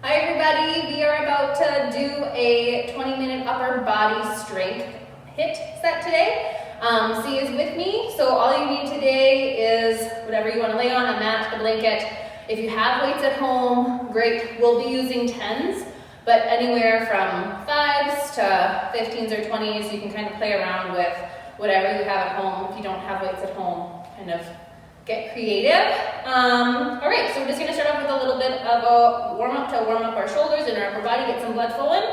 Hi everybody, we are about to do a 20-minute upper body strength HIIT set today. C is with me, so all you need today is whatever you want to lay on, a mat, a blanket. If you have weights at home, great. We'll be using 10s, but anywhere from 5s to 15s or 20s, you can kind of play around with whatever you have at home. If you don't have weights at home, kind of get creative. All right, so we're just gonna start off with a little bit of a warm up to warm up our shoulders and our upper body, get some blood flowing,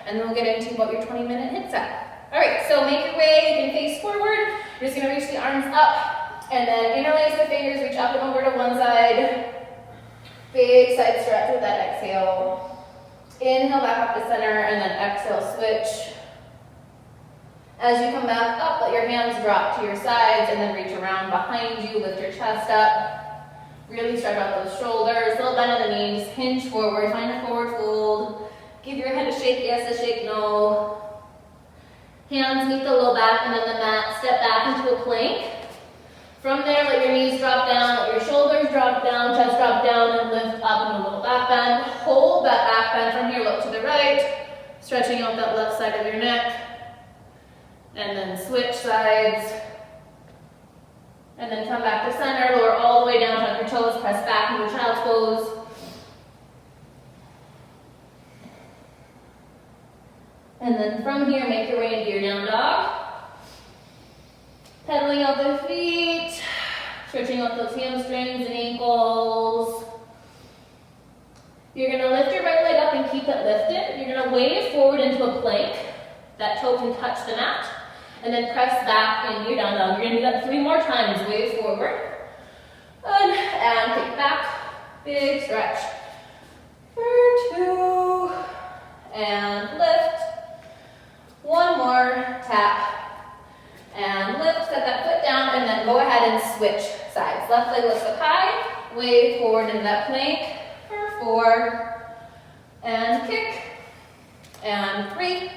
and then we'll get into what your 20-minute HIIT set. All right, so make your way, you can face forward. You're just gonna reach the arms up, and then interlace the fingers, reach up and over to one side. Big side stretch with that exhale. Inhale back up to center, and then exhale, switch. As you come back up, let your hands drop to your sides and then reach around behind you, lift your chest up. Really stretch out those shoulders, little bend of the knees, hinge forward, find a forward fold. Give your head a shake, yes, a shake, no. Hands meet the low back and then the mat, step back into a plank. From there, let your knees drop down, let your shoulders drop down, chest drop down, and lift up in a little back bend. Hold that back bend from here, look to the right, stretching out that left side of your neck. And then switch sides. And then come back to center, lower all the way down, tuck your toes, press back into child's pose. And then from here, make your way into your down dog. Pedaling out the feet, stretching out those hamstrings and ankles. You're gonna lift your right leg up and keep it lifted. You're gonna wave forward into a plank. That toe can touch the mat. And then press back into your down dog. You're gonna do that 3 more times. Wave forward. Good. And kick back. Big stretch. For 2. And lift. 1 more. Tap. And lift. Set that foot down. And then go ahead and switch sides. Left leg lifts up high. Wave forward into that plank. For 4. And kick. And 3.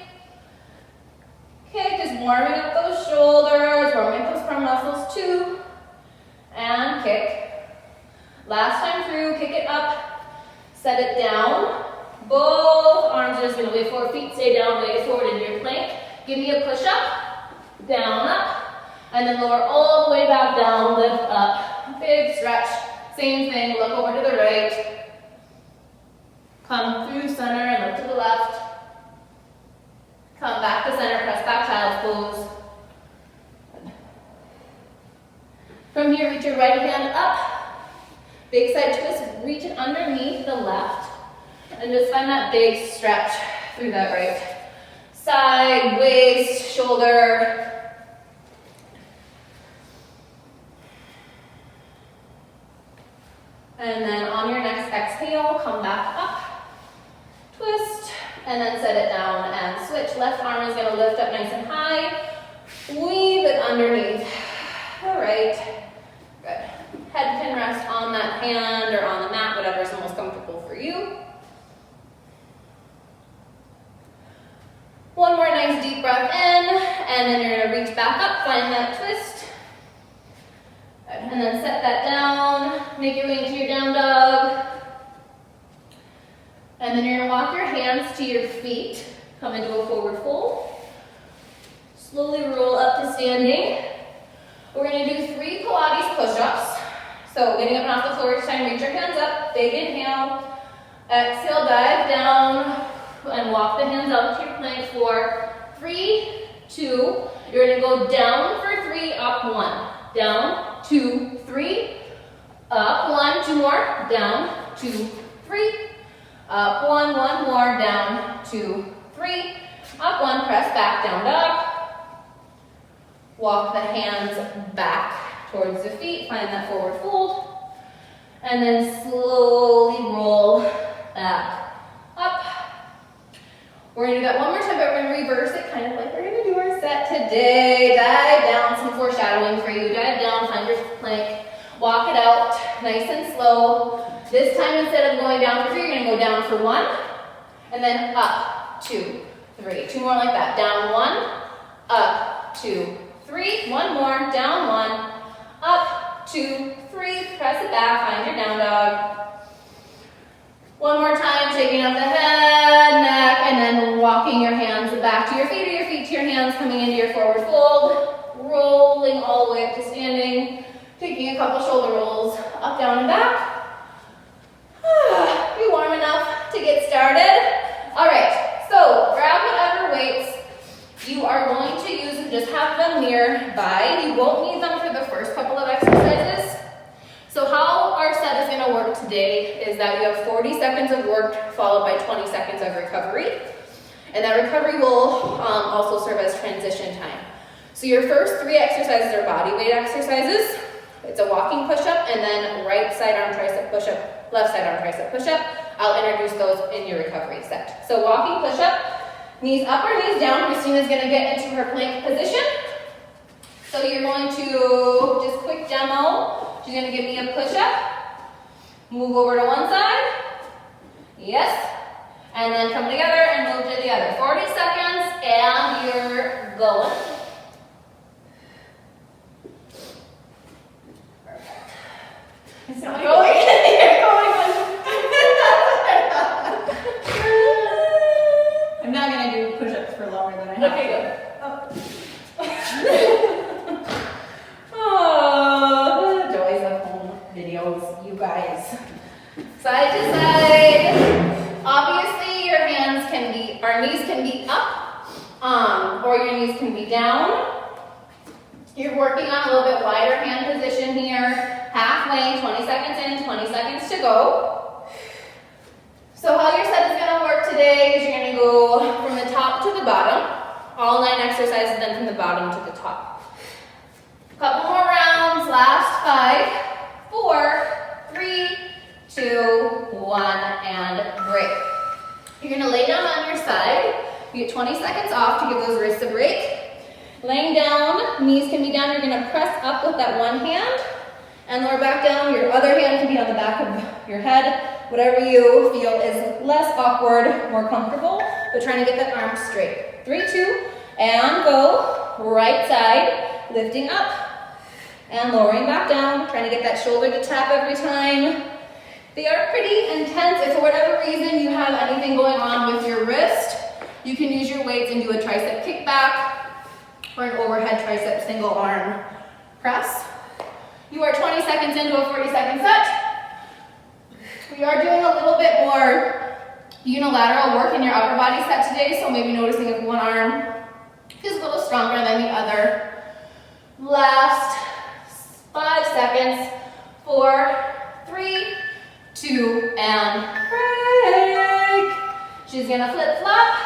Okay, just warming up those shoulders, warming up those core muscles, 2, and kick. Last time through, kick it up, set it down. Both arms are just gonna wave forward, feet stay down, wave forward into your plank. Give me a push up, down, up, and then lower all the way back down, lift up. Big stretch, same thing, look over to the right. Come through center and look to the left. Come back to center, press back, child's pose. From here, reach your right hand up. Big side twist, reach it underneath the left. And just find that big stretch through that right side, waist, shoulder. And then on your next exhale, come back up. Twist. And then set it down and switch. Left arm is going to lift up nice and high. Weave it underneath. All right. Good. Head can rest on that hand or on the mat, whatever is most comfortable for you. 1 more nice deep breath in, and then you're going to reach back up, find that twist. Good. And then set that down. Make your way into your down dog. And then you're going to walk your hands to your feet. Come into a forward fold. Slowly roll up to standing. We're going to do 3 Pilates push-ups. So getting up and off the floor each time, reach your hands up. Big inhale. Exhale, dive down. And walk the hands out to your plank for 3, 2. You're going to go down for 3, up 1. Down, 2, 3. Up 1, 2 more. Down, 2, 3. Up 1, 1 more, down, 2, 3. Up 1, press back, down dog. Walk the hands back towards the feet, find that forward fold. And then slowly roll back up. We're gonna do that 1 more time, but we're gonna reverse it, kind of like we're gonna do our set today. Dive down, some foreshadowing for you. Dive down, find your plank. Walk it out, nice and slow. This time, instead of going down for 3, you're gonna go down for 1, and then up, 2, 3. 2 more like that. Down 1, up, 2, 3. 1 more, down 1, up, 2, 3. Press it back, find your down dog. One more time, shaking out the head, neck, and then walking your hands back to your feet or your feet to your hands, coming into your forward fold, rolling all the way up to standing, taking a couple shoulder rolls up, down, and back. Be warm enough to get started. All right, so grab whatever weights you are going to use and just have them nearby. You won't need them for the first couple of exercises. So how our set is going to work today is that you have 40 seconds of work followed by 20 seconds of recovery. And that recovery will also serve as transition time. So your first 3 exercises are body weight exercises. It's a walking push-up and then right side arm tricep push-up, left side arm tricep push-up. I'll introduce those in your recovery set. So walking push-up, knees up or knees down. Christina's going to get into her plank position. So you're going to, just quick demo, she's going to give me a push-up, move over to one side, yes, and then come together and move to the other. 40 seconds and you're going. Perfect. It's not going. You're going. I'm not going to do push-ups for longer than I have. Okay, good. Oh, the joys of home videos, you guys. Side to side. Obviously, your hands can be, our knees can be up, or your knees can be down. You're working on a little bit wider hand position here. Halfway, 20 seconds in, 20 seconds to go. So how your set is going to work today is you're going to go from the top to the bottom. All 9 exercises, then from the bottom to the top. Couple more rounds, last 5, 4, 3, 2, 1, and break. You're going to lay down on your side. You get 20 seconds off to give those wrists a break. Laying down, knees can be down. You're going to press up with that one hand and lower back down. Your other hand can be on the back of your head. Whatever you feel is less awkward, more comfortable, but trying to get that arm straight. 3, 2, and go. Right side, lifting up and lowering back down, trying to get that shoulder to tap every time. They are pretty intense. If for whatever reason you have anything going on with your wrist, you can use your weights and do a tricep kickback or an overhead tricep single arm press. You are 20 seconds into a 40-second set. We are doing a little bit more unilateral work in your upper body set today, so maybe noticing if one arm feels a little stronger than the other. Last 5 seconds, 4, 3, 2, and break. She's gonna flip-flop,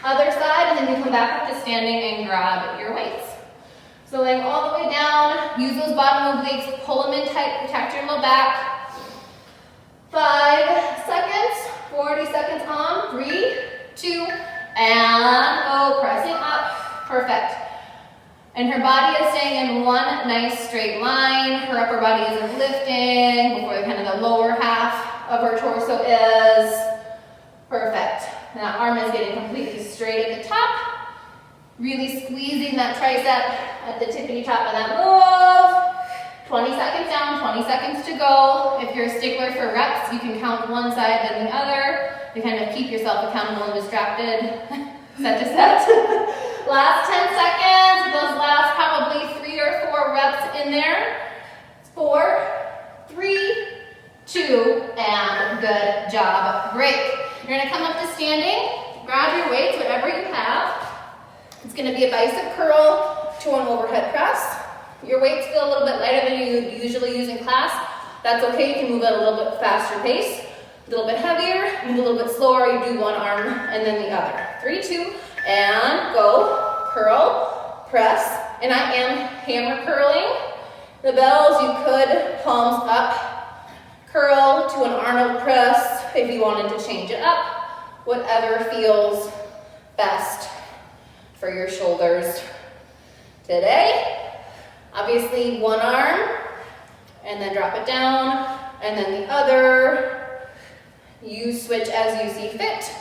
other side, and then you come back up to standing and grab your weights. So laying all the way down, use those bottom obliques, pull them in tight, protect your low back. 5 seconds, 40 seconds on, 3, 2, and go, pressing up, perfect. And her body is staying in one nice straight line. Her upper body isn't lifting before kind of the lower half of her torso is. Perfect. And that arm is getting completely straight at the top. Really squeezing that tricep at the tippity top of that move. 20 seconds down, 20 seconds to go. If you're a stickler for reps, you can count one side then the other to kind of keep yourself accountable and distracted. Set to set. Last 10 seconds, those last probably 3 or 4 reps in there. 4, 3, 2, and good job. Break. You're gonna come up to standing, grab your weights, whatever you have. It's gonna be a bicep curl to an overhead press. Your weights feel a little bit lighter than you usually use in class. That's okay, you can move at a little bit faster pace. A little bit heavier, move a little bit slower, you do one arm and then the other. 3, 2, and go, curl, press, and I am hammer curling. The bells, you could palms up, curl to an Arnold press if you wanted to change it up, whatever feels best for your shoulders today. Obviously one arm, and then drop it down, and then the other. You switch as you see fit.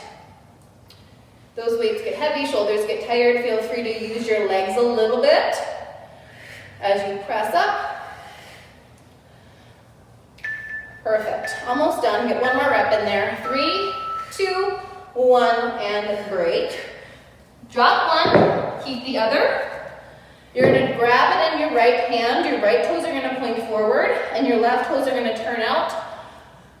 Those weights get heavy, shoulders get tired. Feel free to use your legs a little bit as you press up. Perfect. Almost done. Get one more rep in there. 3, 2, 1, and break. Drop one, keep the other. You're going to grab it in your right hand. Your right toes are going to point forward, and your left toes are going to turn out.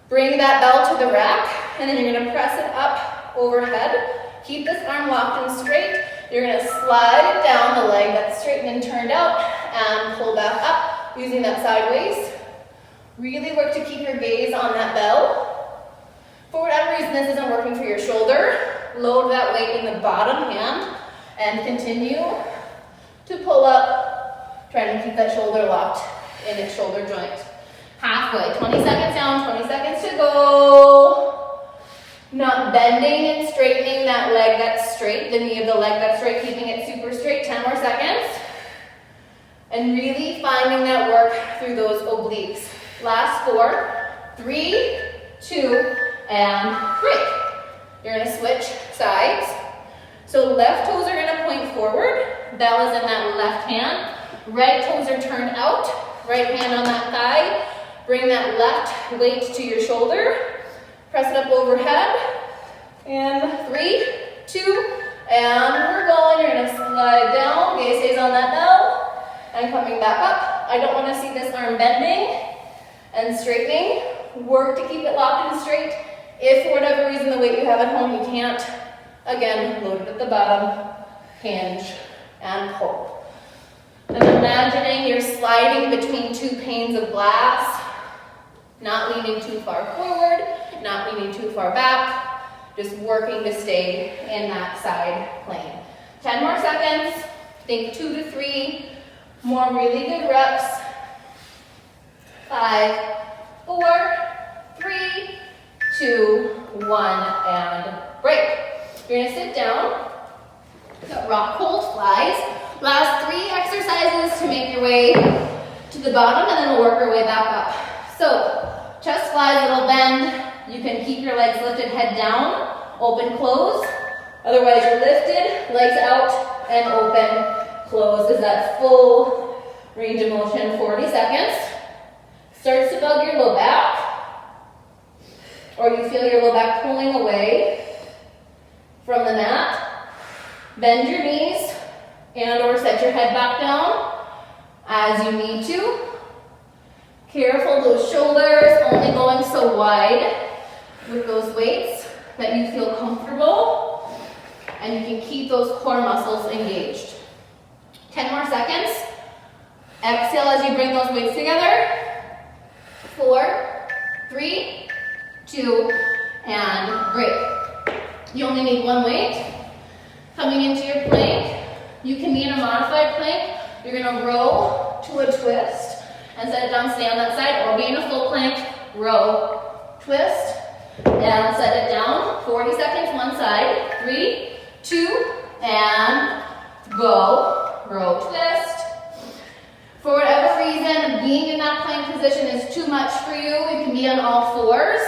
Bring that bell to the rack, and then you're going to press it up overhead. Keep this arm locked and straight. You're going to slide it down the leg that's straightened and turned out, and pull back up using that sideways. Really work to keep your gaze on that bell. For whatever reason this isn't working for your shoulder, load that weight in the bottom hand and continue to pull up, trying to keep that shoulder locked in its shoulder joint. Halfway, 20 seconds down, 20 seconds to go. Not bending and straightening that leg that's straight, the knee of the leg that's straight, keeping it super straight, 10 more seconds. And really finding that work through those obliques. Last 4, 3, 2, and break. You're going to switch sides. So left toes are going to point forward. Bell is in that left hand. Right toes are turned out. Right hand on that thigh. Bring that left weight to your shoulder. Press it up overhead. And 3, 2, and we're going. You're going to slide down. Gaze stays on that bell. And coming back up. I don't want to see this arm bending and straightening. Work to keep it locked and straight. If for whatever reason the weight you have at home you can't, again, load it at the bottom, hinge, and pull. And imagining you're sliding between 2 panes of glass, not leaning too far forward, not leaning too far back, just working to stay in that side plane. 10 more seconds. Think 2 to 3 more really good reps. 5, 4, 3, 2, 1, and break. You're going to sit down. Got rock hold flies. Last 3 exercises to make your way to the bottom, and then we'll work our way back up. So, chest flies, little bend. You can keep your legs lifted, head down, open, close. Otherwise, you're lifted, legs out, and open, close. Is that full range of motion, 40 seconds. Starts to bug your low back, or you feel your low back pulling away from the mat. Bend your knees and or set your head back down as you need to. Careful, those shoulders only going so wide with those weights that you feel comfortable, and you can keep those core muscles engaged. 10 more seconds. Exhale as you bring those weights together. 4, 3, 2, and break. You only need 1 weight. Coming into your plank, you can be in a modified plank. You're going to row to a twist and set it down, stay on that side, or be in a full plank, row, twist, and set it down. 40 seconds, one side. 3, 2, and go. Row, twist. For whatever reason, being in that plank position is too much for you, you can be on all 4s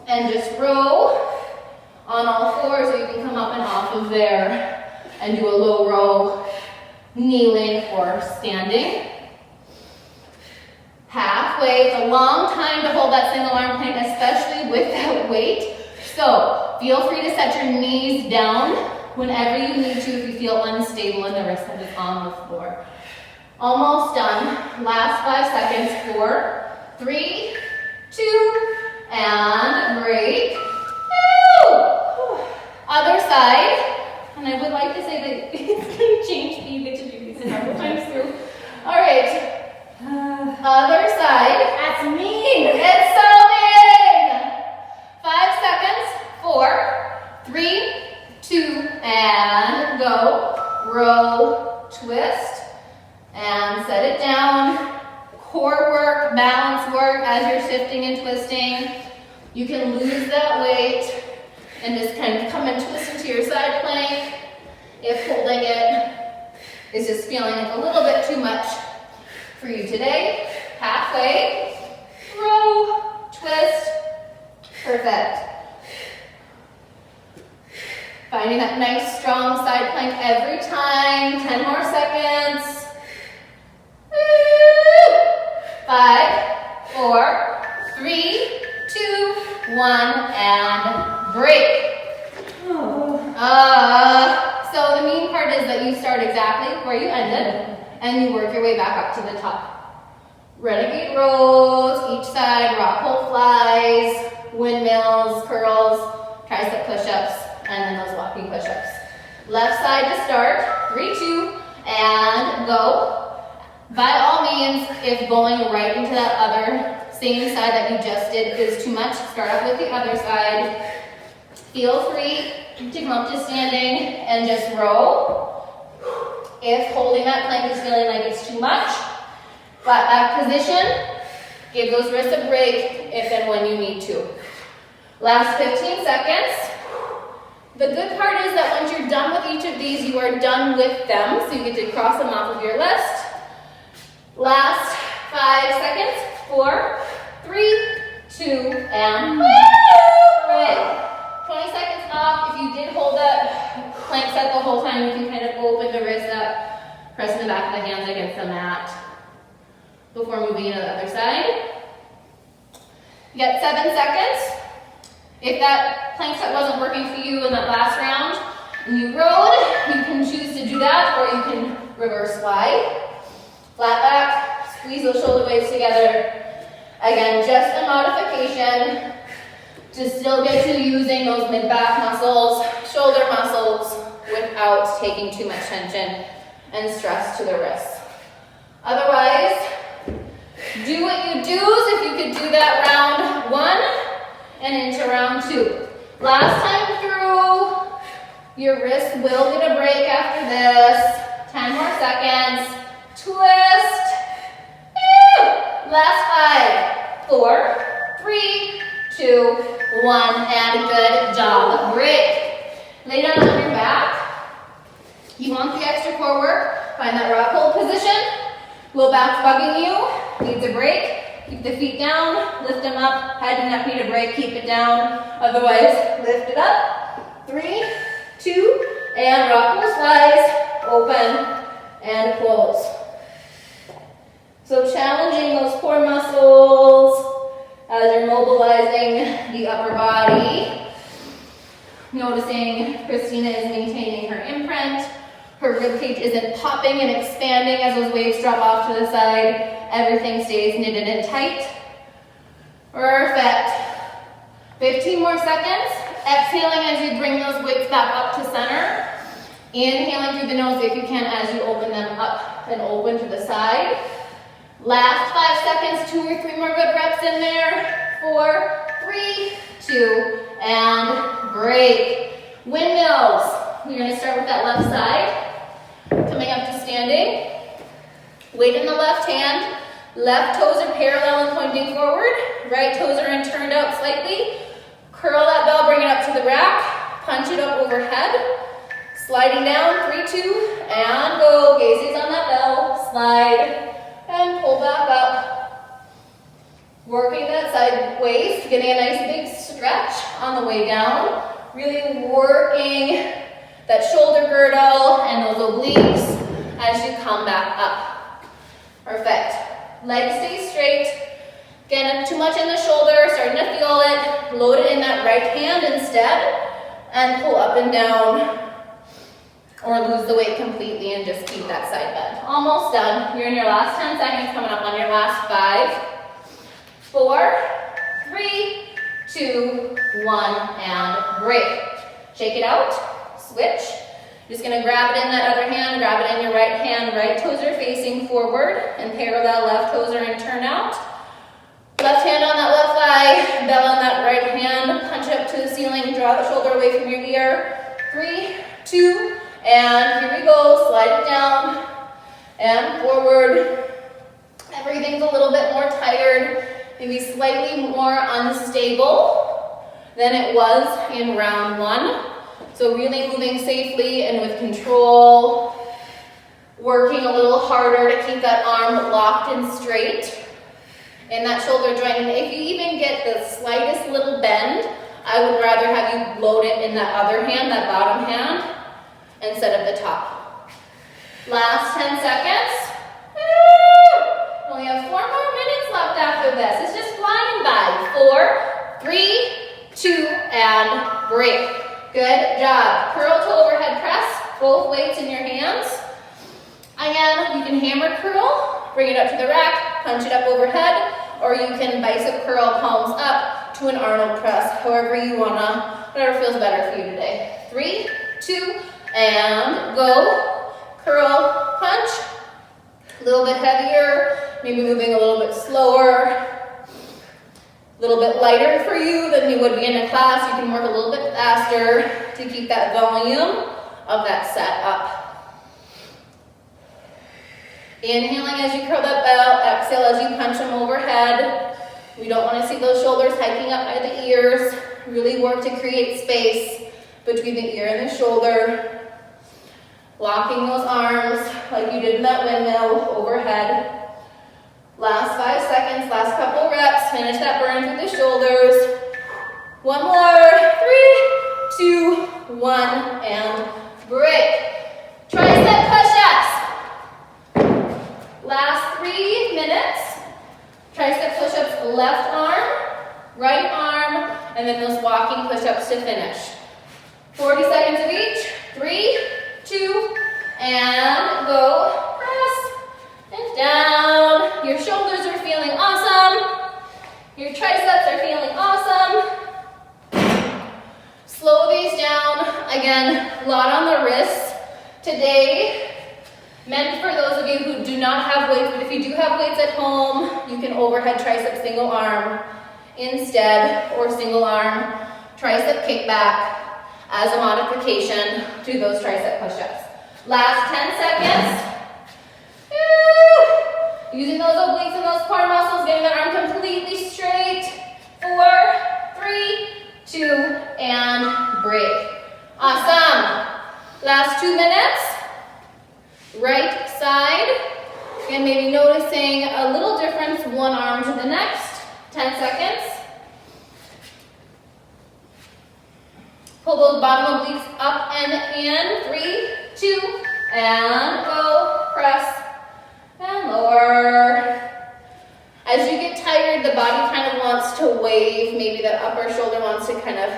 and just row on all 4s, or you can come up and off of there and do a low row, kneeling or standing. Halfway, it's a long time to hold that single arm plank, especially with that weight. So feel free to set your knees down whenever you need to if you feel unstable and the wrist is on the floor. Almost done. Last 5 seconds. 4, 3, 2, and break. Woo! Other side. And I would like to say that it's going to change speed, but you do these a number of times through. All right. Other side. That's mean. It's so mean. 5 seconds. 4, 3, 2, and go. Row, twist, and set it down. Core work, balance work as you're shifting and twisting. You can lose that weight and just kind of come and twist into your side plank if holding it is just feeling like a little bit too much for you today. Halfway, row, twist, perfect. Finding that nice strong side plank every time. 10 more seconds. 5, 4, exactly where you ended, and you work your way back up to the top. Renegade rows, each side, rock hold flies, windmills, curls, tricep push-ups, and then those walking push-ups. Left side to start, 3, 2, and go. By all means, if going right into that other same side that you just did is too much, start off with the other side. Feel free to come up to standing and just row. If holding that plank is feeling like it's too much, flat back position, give those wrists a break if and when you need to. Last 15 seconds. The good part is that once you're done with each of these, you are done with them, so you get to cross them off of your list. Last 5 seconds. 4, 3, 2, and woo! 20 seconds off. If you did hold that plank set the whole time, you can kind of open the wrist up, pressing the back of the hands against the mat before moving to the other side. You got 7 seconds. If that plank set wasn't working for you in that last round and you rode, you can choose to do that, or you can reverse slide. Flat back, squeeze those shoulder blades together. Again, just a modification to still get to using those mid-back muscles, shoulder muscles, without taking too much tension and stress to the wrists. Otherwise, do what you do if you could do that round 1 and into round 2. Last time through, your wrist will get a break after this. 10 more seconds. Twist. Last 5, 4, 3, 2, 1, and good job. Break. Lay down on your back. You want the extra core work? Find that rock hold position. Low back's bugging you. Needs a break. Keep the feet down. Lift them up. Head and neck need a break. Keep it down. Otherwise, lift it up. 3, 2, and rock those flies. Open and close. So challenging those core muscles as you're mobilizing the upper body. Noticing Christina is maintaining her imprint. Her ribcage isn't popping and expanding as those waves drop off to the side. Everything stays knitted and tight. Perfect. 15 more seconds. Exhaling as you bring those weights back up to center. Inhaling through the nose if you can as you open them up and open to the side. Last 5 seconds, 2 or 3 more good reps in there. 4, 3, 2, and break. Windmills. You're going to start with that left side. Coming up to standing. Weight in the left hand. Left toes are parallel and pointing forward. Right toes are turned out slightly. Curl that bell, bring it up to the rack. Punch it up overhead. Sliding down, 3, 2, and go. Gaze on that bell. Slide. And pull back up. Working that side waist, getting a nice big stretch on the way down. Really working that shoulder girdle and those obliques as you come back up. Perfect. Legs stay straight. Again, too much in the shoulder, starting to feel it. Load it in that right hand instead and pull up and down. Or lose the weight completely and just keep that side bend. Almost done. You're in your last 10 seconds, coming up on your last 5, 4, 3, 2, 1, and break. Shake it out, switch. Just gonna grab it in that other hand, grab it in your right hand. Right toes are facing forward and parallel, left toes are in turn out. Left hand on that left thigh, bell on that right hand. Punch up to the ceiling, draw the shoulder away from your ear. 3, 2, and here we go, slide it down and forward. Everything's a little bit more tired, maybe slightly more unstable than it was in round 1. So really moving safely and with control, working a little harder to keep that arm locked and straight in that shoulder joint. And if you even get the slightest little bend, I would rather have you load it in that other hand, that bottom hand, instead of the top. Last 10 seconds. Woo! Only have 4 more minutes left after this. It's just flying by. 4, 3, 2, and break. Good job. Curl to overhead press, both weights in your hands. can hammer curl, bring it up to the rack, punch it up overhead, or you can bicep curl palms up to an Arnold press, however you wanna, whatever feels better for you today. 3, 2, and go. Curl, punch. A little bit heavier, maybe moving a little bit slower, a little bit lighter for you than you would be in a class. You can work a little bit faster to keep that volume of that set up. Inhaling as you curl that belt, exhale as you punch them overhead. We don't want to see those shoulders hiking up by the ears. Really work to create space between the ear and the shoulder. Locking those arms like you did in that windmill overhead. Last 5 seconds, last couple reps. Finish that burn through the shoulders. One more. 3, 2, 1, and break. Tricep push-ups. Last 3 minutes. Tricep push-ups, left arm, right arm, and then those walking push-ups to finish. 40 seconds of each. 3, 2, and go. Press and down. Your shoulders are feeling awesome. Your triceps are feeling awesome. Slow these down. Again, a lot on the wrists today. Meant for those of you who do not have weights, but if you do have weights at home, you can overhead tricep single arm instead, or single arm tricep kickback as a modification to those tricep push-ups. Last 10 seconds. Using those obliques and those core muscles, getting that arm completely straight. 4, 3, 2, and break. Awesome. Last 2 minutes. Right side. Again, maybe noticing a little difference, one arm to the next. 10 seconds. Pull those bottom obliques up and in. 3, 2, and go. Press and lower. As you get tired, the body kind of wants to wave. Maybe that upper shoulder wants to kind of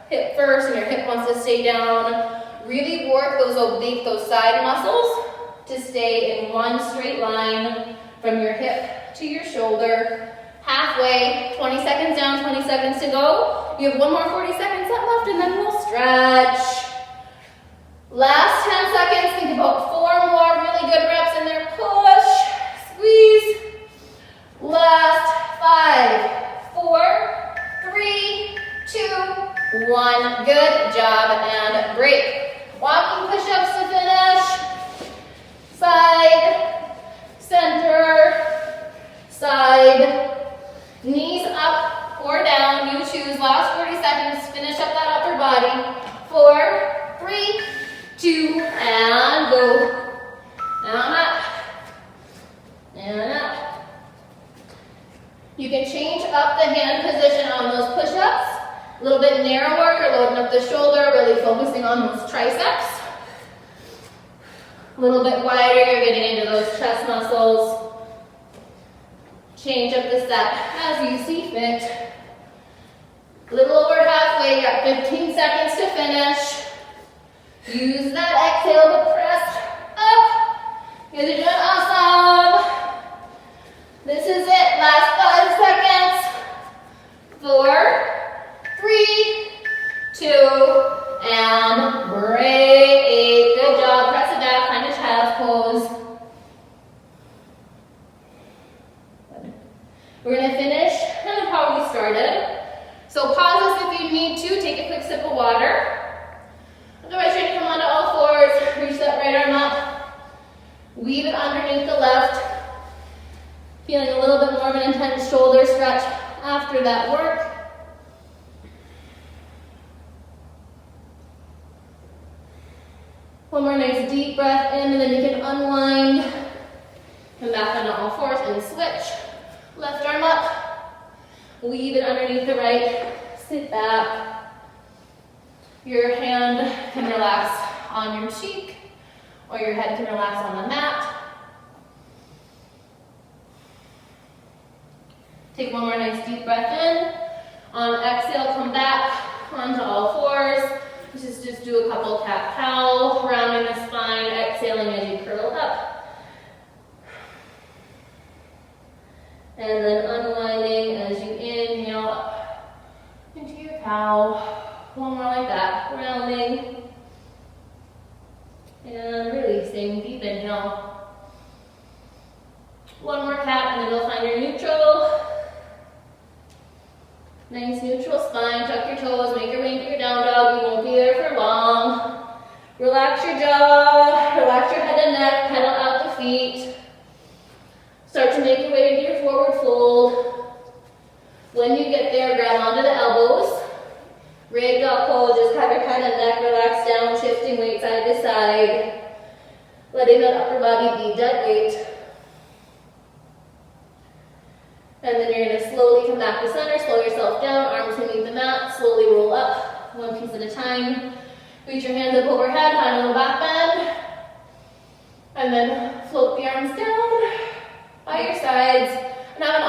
hit first and your hip wants to stay down. Really work those oblique, those side muscles to stay in one straight line from your hip to your shoulder. Halfway, 20 seconds down, 20 seconds to go. You have one more 40 seconds left and then we'll stretch. Last 10 seconds, think about 4 more really good reps in there. Push, squeeze. Last 5, 4, 3, 2, 1. Good job and break. Walking push-ups to finish. Side, center, side, knees up or down, you choose. Last 40 seconds, finish up that upper body. 4, 3, 2, and go. Down, up, and up. You can change up the hand position on those push-ups. A little bit narrower, you're loading up the shoulder, really focusing on those triceps. A little bit wider, you're getting into those chest muscles. Change up the set as you see fit. A little over halfway, you got 15 seconds to finish. Use that exhale to press up. You guys are doing awesome. This is it, last 5 seconds. 4, 3, 2, and break. Good job, press it back, find a child's pose. We're gonna finish kind of how we started. So pause this if you need to, take a quick sip of water. Otherwise, you're gonna come onto all fours, reach that right arm up, weave it underneath the left. Feeling a little bit more of an intense shoulder stretch after that work. One more nice deep breath in, and then you can unwind. Come back onto all fours and switch. Left arm up, weave it underneath the right, sit back. Your hand can relax on your cheek, or your head can relax on the mat. Take one more nice deep breath in. On exhale, come back onto all fours. Just do a couple cat-cow, rounding the spine, exhaling as you curl up. And then unwinding as you inhale up into your cow. One more like that, rounding. And releasing, deep inhale. One more cat, and then we'll find your neutral. Nice neutral spine, tuck your toes, make your way into your down dog. You won't be there for long. Relax your jaw, relax your head and neck, pedal out the feet. Start to make your way into your forward fold. When you get there, grab onto the elbows. Ragdoll pose, just have your head and neck relax down, shifting weight side to side. Letting that upper body be dead weight. And then you're gonna slowly come back to center, slow yourself down, arms can meet the mat, slowly roll up, one piece at a time. Reach your hands up overhead, find a little back bend. And then float the arms down by your sides. And have an